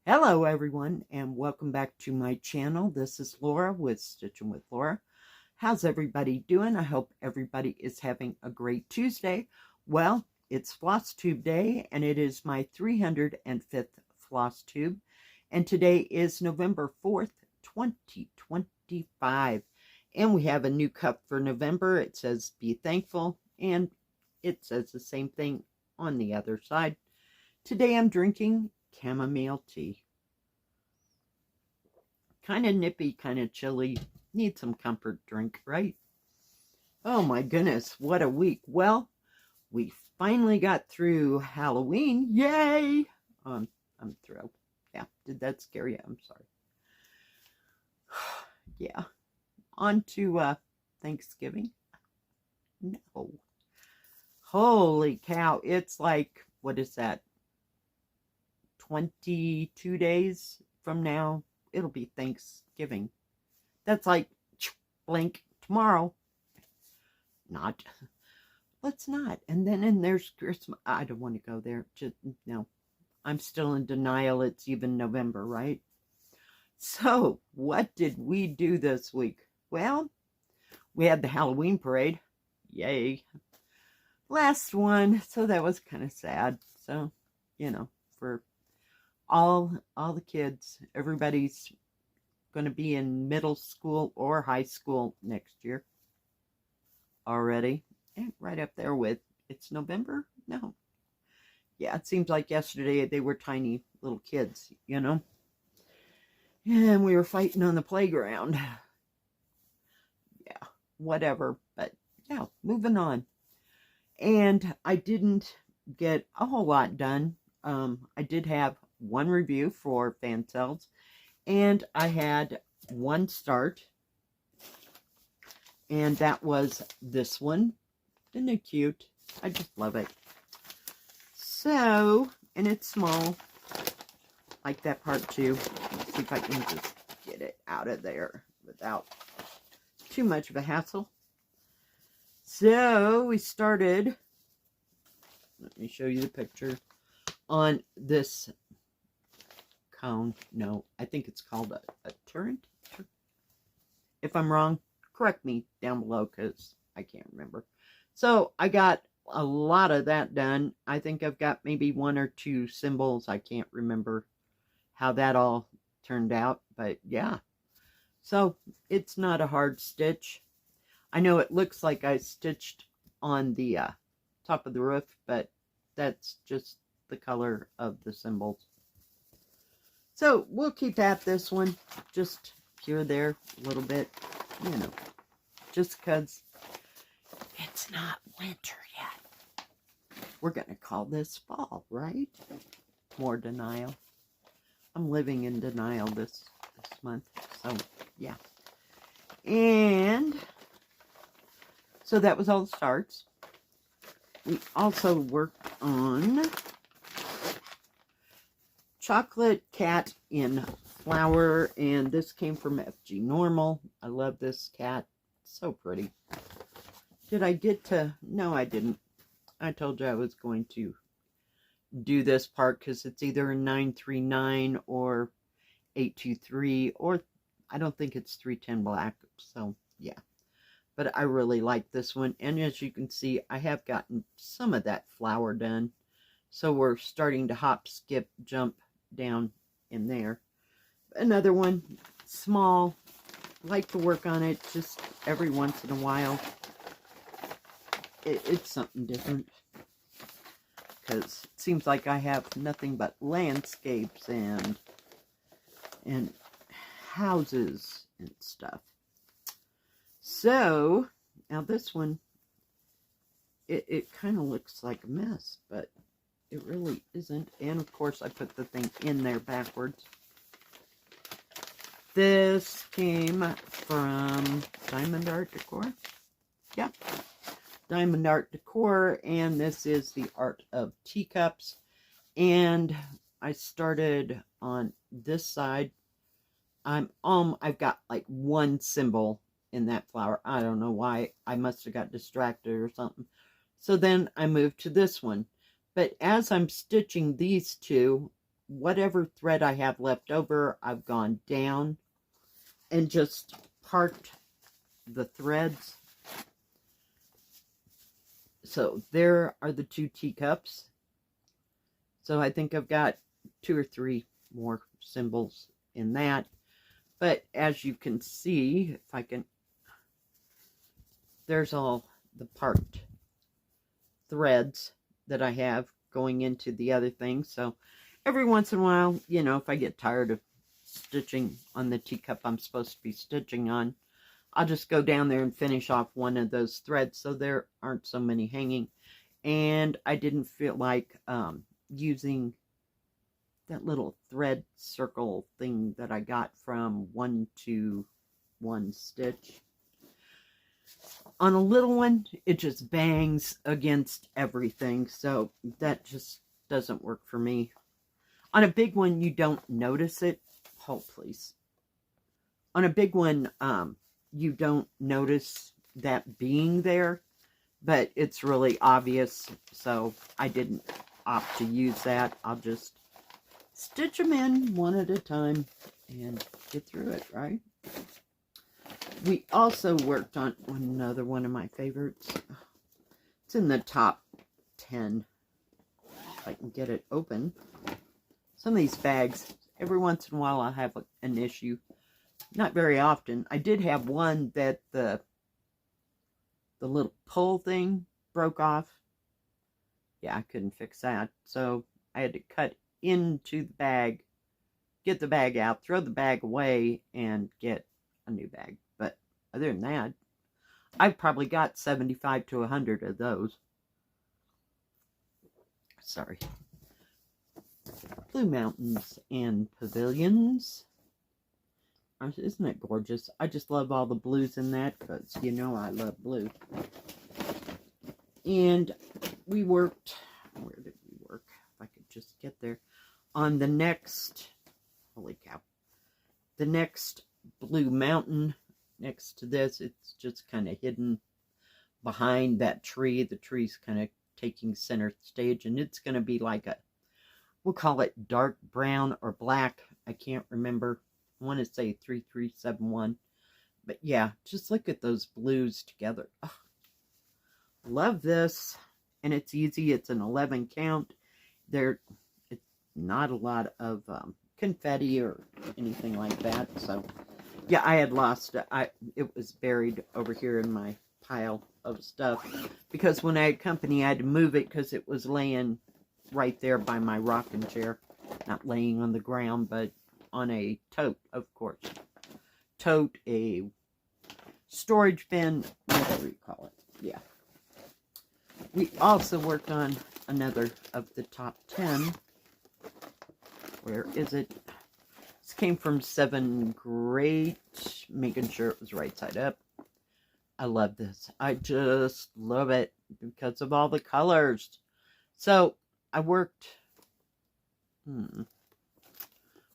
Hello everyone and welcome back to my channel. This is Laura with Stitching with Laura. How's everybody doing? I hope everybody is having a great Tuesday. Well, it's Flosstube Day and it is my 305th Flosstube. And today is November 4th, 2025. And we have a new cup for November. It says be thankful and it says the same thing on the other side. Today I'm drinking chamomile tea. Kind of nippy, kind of chilly. Need some comfort drink, right? Oh my goodness, what a week. Well, we finally got through Halloween. Yay! I'm thrilled. Yeah, did that scare you? I'm sorry. Yeah. On to Thanksgiving. No. Holy cow. It's like, what is that? 22 days from now, it'll be Thanksgiving. That's like, blink, tomorrow. Not. Let's not. And then there's Christmas. I don't want to go there. Just, no. I'm still in denial. It's even November, right? So, what did we do this week? Well, we had the Halloween parade. Yay. Last one. So that was kind of sad. So, you know, for all the kids, everybody's going to be in middle school or high school next year already. And right up there with, it's November? No. Yeah, it seems like yesterday they were tiny little kids, you know. And we were fighting on the playground. Yeah, whatever. But yeah, moving on. And I didn't get a whole lot done. I did have one review for fan cells, and I had one start, and that was this one. Isn't it cute? I just love it. So, and it's small, like that part too. Let's see if I can just get it out of there without too much of a hassle. So, we started, let me show you the picture, on this cone. No, I think it's called a turret. If I'm wrong, correct me down below because I can't remember. So I got a lot of that done. I think I've got maybe one or two symbols. I can't remember how that all turned out, but yeah. So it's not a hard stitch. I know it looks like I stitched on the top of the roof, but that's just the color of the symbols. So we'll keep at this one, just here or there a little bit, you know, just because it's not winter yet. We're going to call this fall, right? More denial. I'm living in denial this month, so yeah. And so that was all the starts. We also worked on Chocolate Cat in Flower, and this came from FG Normal. I love this cat. So pretty. Did I get to... No, I didn't. I told you I was going to do this part because it's either a 939 or 823, or I don't think it's 310 black. So, yeah. But I really like this one. And as you can see, I have gotten some of that flower done. So we're starting to hop, skip, jump down in there. Another one, small. Like to work on it just every once in a while. It's something different. Because it seems like I have nothing but landscapes and houses and stuff. So, now this one, it kind of looks like a mess, but it really isn't. And of course, I put the thing in there backwards. This came from Diamond Art Decor. Yeah, Diamond Art Decor, and this is the art of teacups. And I started on this side. I've got like one symbol in that flower. I don't know why. I must have got distracted or something. So then I moved to this one. But as I'm stitching these two, whatever thread I have left over, I've gone down and just parked the threads. So there are the 2 teacups. So I think I've got 2 or 3 more symbols in that. But as you can see, if I can, there's all the parked threads that I have going into the other thing. So every once in a while, you know, if I get tired of stitching on the teacup I'm supposed to be stitching on, I'll just go down there and finish off one of those threads so there aren't so many hanging. And I didn't feel like using that little thread circle thing that I got from 1-to-1 Stitch. On a little one, it just bangs against everything, so that just doesn't work for me. On a big one, you don't notice it. Hold, please. On a big one, you don't notice that being there, but it's really obvious, so I didn't opt to use that. I'll just stitch them in one at a time and get through it, right? We also worked on another one of my favorites. It's in the top 10. If I can get it open. Some of these bags, every once in a while I'll have an issue. Not very often. I did have one that the little pull thing broke off. Yeah, I couldn't fix that. So I had to cut into the bag, get the bag out, throw the bag away, and get a new bag. But other than that, I've probably got 75 to 100 of those. Sorry. Blue Mountains and Pavilions. Isn't it gorgeous? I just love all the blues in that because, you know, I love blue. And we worked, where did we work? If I could just get there. On the next, holy cow, the next Blue Mountain next to this, it's just kind of hidden behind that tree. The tree's kind of taking center stage, and it's going to be like a, we'll call it dark brown or black. I can't remember. I want to say 3371. But yeah, just look at those blues together. Oh, love this. And it's easy. It's an 11 count. It's not a lot of confetti or anything like that. So yeah, I had lost it. It was buried over here in my pile of stuff. Because when I had company, I had to move it because it was laying right there by my rocking chair. Not laying on the ground, but on a tote, of course. Tote, a storage bin, whatever you call it. Yeah. We also worked on another of the top 10. Where is it? This came from 7 Great. Making sure it was right side up. I love this. I just love it because of all the colors. So, I worked... I'm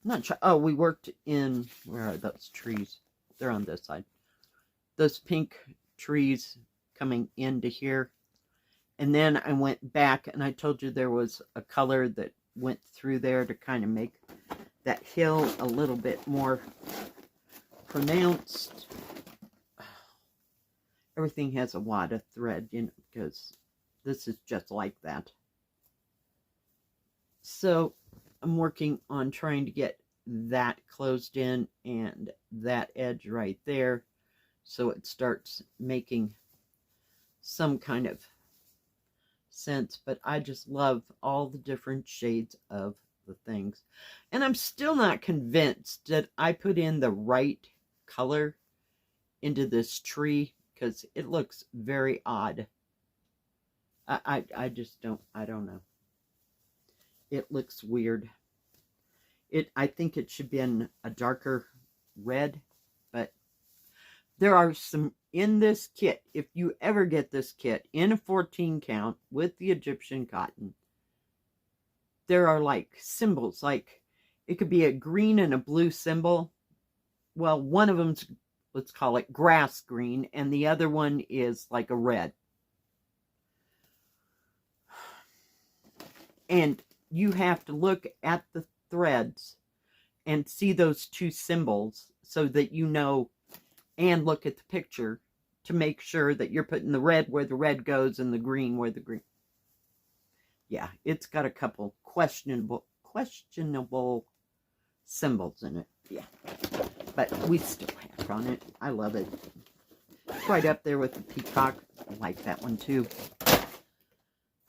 not sure. Oh, we worked in... Where are those trees? They're on this side. Those pink trees coming into here. And then I went back and I told you there was a color that went through there to kind of make that hill a little bit more pronounced. Everything has a wad of thread, you know, because this is just like that. So I'm working on trying to get that closed in and that edge right there so it starts making some kind of sense. But I just love all the different shades of the things. And I'm still not convinced that I put in the right color into this tree because it looks very odd. I just don't, I don't know. It looks weird. I think it should have been a darker red, but there are some in this kit. If you ever get this kit in a 14 count with the Egyptian cotton, there are like symbols, like it could be a green and a blue symbol. Well, one of them's, let's call it grass green, and the other one is like a red. And you have to look at the threads and see those two symbols so that you know and look at the picture to make sure that you're putting the red where the red goes and the green where the green. Yeah, it's got a couple questionable symbols in it. Yeah, but we still have on it. I love it. It's right up there with the peacock. I like that one too.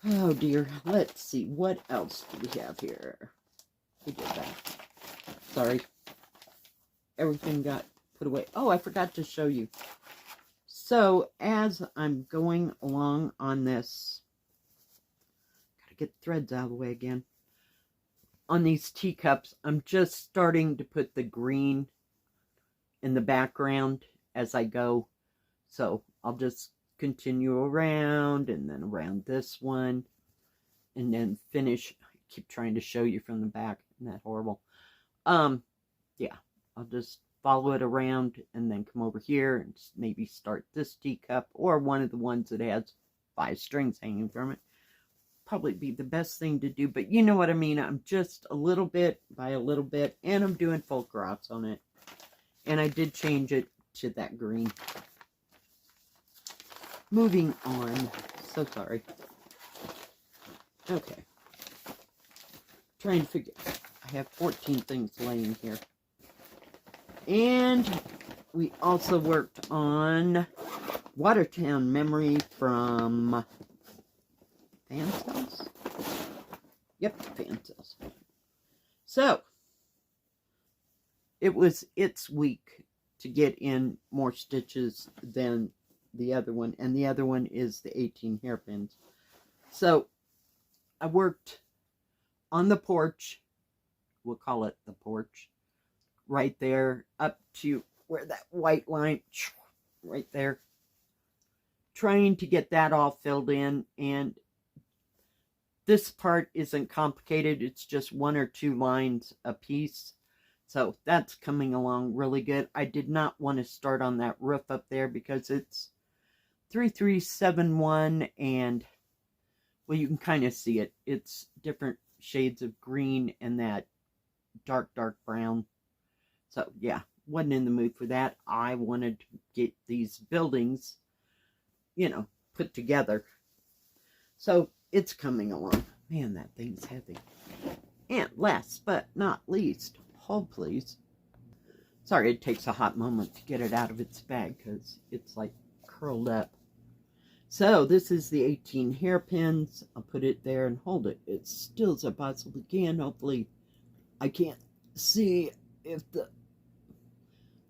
Oh dear. Let's see. What else do we have here? We did that. Sorry. Everything got put away. Oh, I forgot to show you. So, as I'm going along on this, gotta get the threads out of the way again. On these teacups, I'm just starting to put the green in the background as I go. So, I'll just continue around and then around this one and then finish. I keep trying to show you from the back. Isn't that horrible? Yeah, I'll just follow it around and then come over here and maybe start this teacup or one of the ones that has 5 strings hanging from it. Probably be the best thing to do, but you know what I mean. I'm just a little bit by a little bit, and I'm doing full cross on it. And I did change it to that green. Moving on. So sorry. Okay. Trying to figure. I have 14 things laying here. And we also worked on Watertown Memory from Fan Cells? Yep, Fan Cells. So, it was its week to get in more stitches than the other one. And the other one is the 18 hairpins. So, I worked on the porch. We'll call it the porch. Right there, up to where that white line, right there. Trying to get that all filled in, and this part isn't complicated. It's just 1 or 2 lines a piece. So that's coming along really good. I did not want to start on that roof up there because it's 3371, and well, you can kind of see it. It's different shades of green and that dark brown. So, yeah, wasn't in the mood for that. I wanted to get these buildings, you know, put together. So, it's coming along. Man, that thing's heavy. And last but not least, hold please. Sorry, it takes a hot moment to get it out of its bag because it's like curled up. So, this is the 18 hairpins. I'll put it there and hold it as still as I possibly can. Hopefully, I can't see if the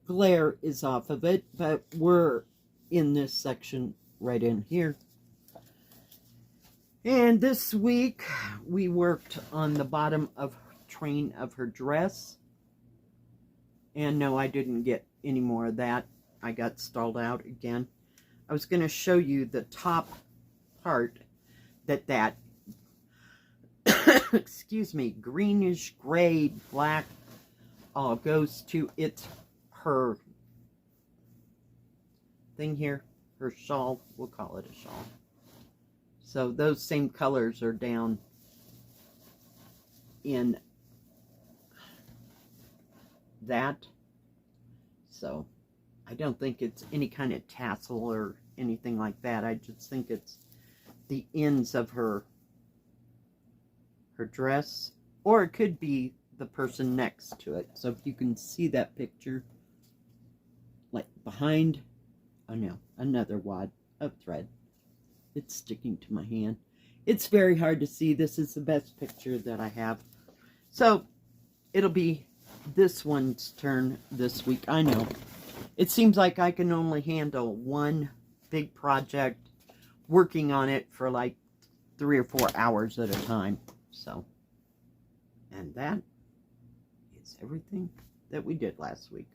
glare is off of it, but we're in this section right in here. And this week we worked on the bottom of train of her dress, and no, I didn't get any more of that. I got stalled out again. I was going to show you the top part that excuse me, greenish gray black goes to. It's her thing here, her shawl. We'll call it a shawl. So those same colors are down in that. So I don't think it's any kind of tassel or anything like that. I just think it's the ends of her dress, or it could be the person next to it. So if you can see that picture, like behind, oh no, another wad of thread. It's sticking to my hand. It's very hard to see. This is the best picture that I have. So it'll be this one's turn this week. I know. It seems like I can only handle one big project, working on it for like 3 or 4 hours at a time. So, and that is everything that we did last week.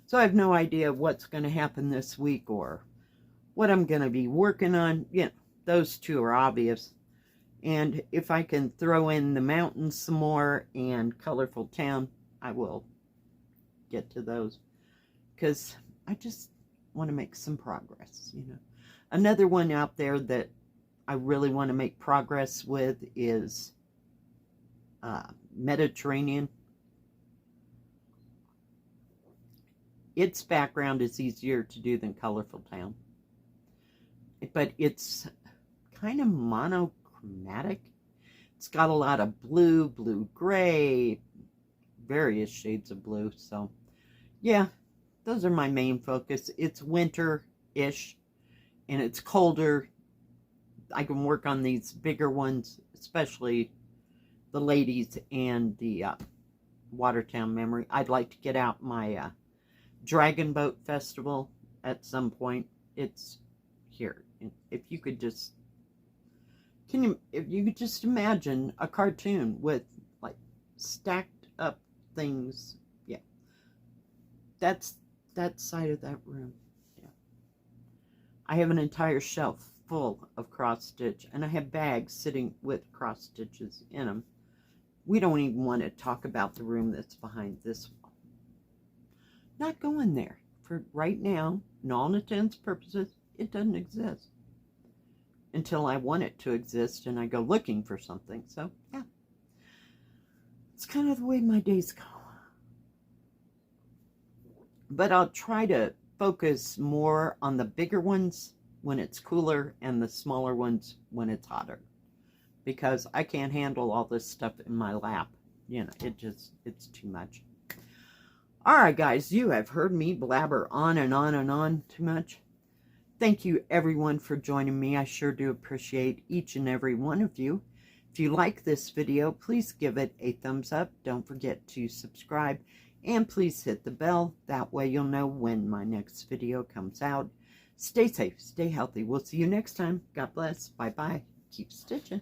So I have no idea what's going to happen this week or what I'm going to be working on. Yeah, those two are obvious. And if I can throw in the mountains some more and Colorful Town, I will get to those. Because I just want to make some progress, you know. Another one out there that I really want to make progress with is Mediterranean. its background is easier to do than Colorful Town. But it's kind of monochromatic. It's got a lot of blue, blue-gray, various shades of blue. So, yeah, those are my main focus. It's winter-ish, and it's colder. I can work on these bigger ones, especially the ladies and the Watertown memory. I'd like to get out my Dragon Boat Festival at some point. It's here. If you could just, if you could just imagine a cartoon with like stacked up things. Yeah. That's that side of that room. Yeah. I have an entire shelf full of cross stitch, and I have bags sitting with cross stitches in them. We don't even want to talk about the room that's behind this wall. Not going there. For right now, in all intents and purposes, it doesn't exist. Until I want it to exist and I go looking for something. So, yeah. It's kind of the way my days go. But I'll try to focus more on the bigger ones when it's cooler and the smaller ones when it's hotter. Because I can't handle all this stuff in my lap. You know, it's too much. Alright guys, you have heard me blabber on and on and on too much. Thank you everyone for joining me. I sure do appreciate each and every one of you. If you like this video, please give it a thumbs up. Don't forget to subscribe. And please hit the bell. That way you'll know when my next video comes out. Stay safe, stay healthy. We'll see you next time. God bless. Bye-bye. Keep stitching.